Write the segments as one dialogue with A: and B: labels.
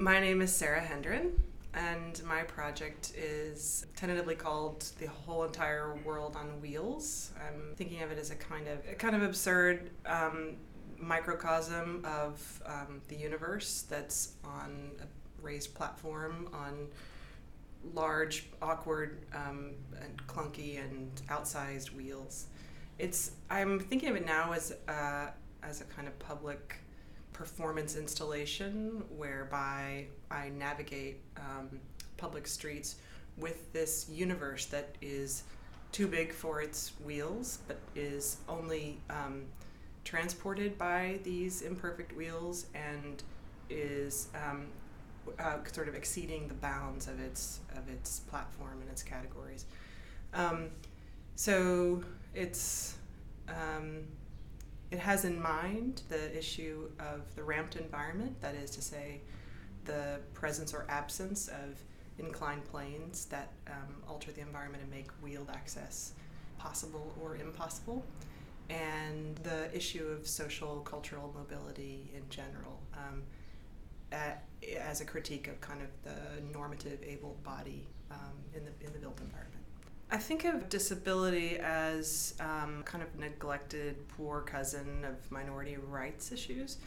A: My name is Sara Hendren, and my project is tentatively called The Whole Entire World on Wheels. I'm thinking of it as a kind of absurd microcosm of the universe that's on a raised platform on large, awkward, and clunky and outsized wheels. I'm thinking of it now as a kind of public performance installation whereby I navigate public streets with this universe that is too big for its wheels, but is only transported by these imperfect wheels and is sort of exceeding the bounds of its platform and its categories. So it has in mind the issue of the ramped environment, that is to say, the presence or absence of inclined planes that alter the environment and make wheeled access possible or impossible, and the issue of social, cultural mobility in general, as a critique of kind of the normative able body in the built environment. I think of disability as kind of neglected, poor cousin of minority rights issues.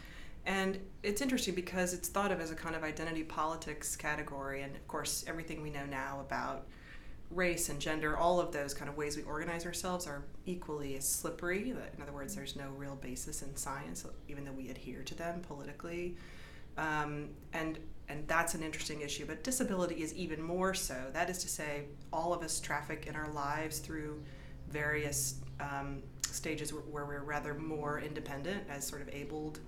A: And it's interesting because it's thought of as a kind of identity politics category. And of course, everything we know now about race and gender, all of those kind of ways we organize ourselves are equally as slippery. In other words, there's no real basis in science, even though we adhere to them politically. And that's an interesting issue, but disability is even more so. That is to say, all of us traffic in our lives through various stages where we're rather more independent as sort of abled,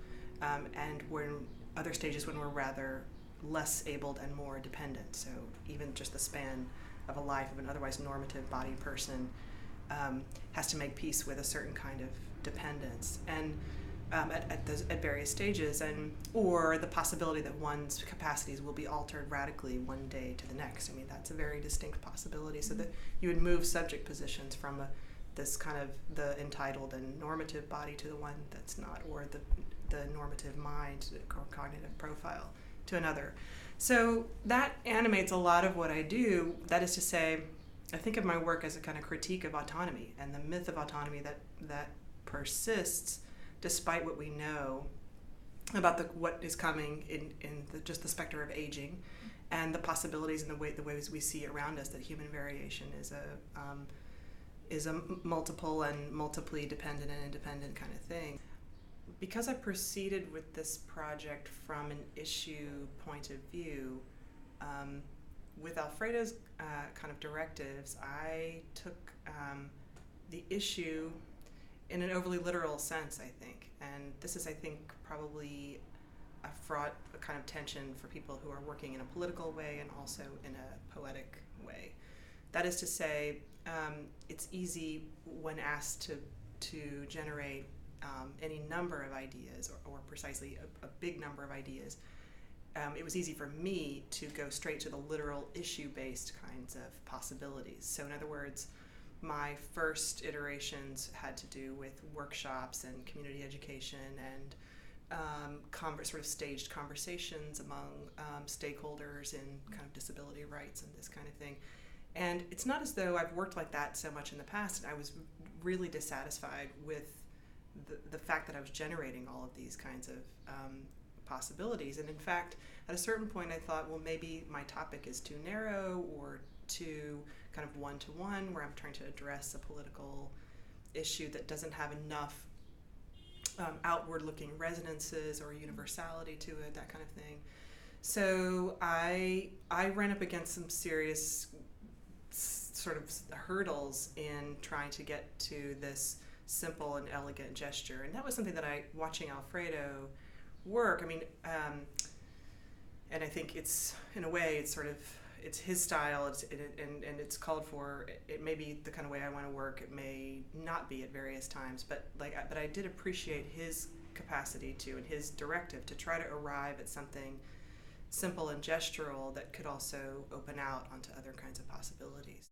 A: and we're in other stages when we're rather less abled and more dependent. So even just the span of a life of an otherwise normative bodied person has to make peace with a certain kind of dependence. And at various stages, or the possibility that one's capacities will be altered radically one day to the next. I mean, that's a very distinct possibility. So that you would move subject positions from this kind of the entitled and normative body to the one that's not, or the normative mind or cognitive profile to another. So that animates a lot of what I do. That is to say, I think of my work as a kind of critique of autonomy and the myth of autonomy that persists despite what we know about what is coming in just the specter of aging and the possibilities and the ways we see around us, that human variation is a multiple and multiply dependent and independent kind of thing. Because I proceeded with this project from an issue point of view, with Alfredo's kind of directives, I took the issue in an overly literal sense, I think. And this is, I think, probably a fraught kind of tension for people who are working in a political way and also in a poetic way. That is to say, it's easy when asked to generate any number of ideas, or precisely a big number of ideas. It was easy for me to go straight to the literal issue-based kinds of possibilities. So in other words, my first iterations had to do with workshops and community education and sort of staged conversations among stakeholders in kind of disability rights and this kind of thing. And it's not as though I've worked like that so much in the past. I was really dissatisfied with the fact that I was generating all of these kinds of possibilities. And in fact, at a certain point I thought, well, maybe my topic is too narrow or too kind of one-to-one, where I'm trying to address a political issue that doesn't have enough outward-looking resonances or universality to it, that kind of thing. So I ran up against some serious sort of hurdles in trying to get to this simple and elegant gesture. And that was something that watching Alfredo work, I mean, and I think it's, in a way, it's his style, and it's called for. It may be the kind of way I want to work. It may not be at various times, but I did appreciate his capacity to, and his directive to try to arrive at something simple and gestural that could also open out onto other kinds of possibilities.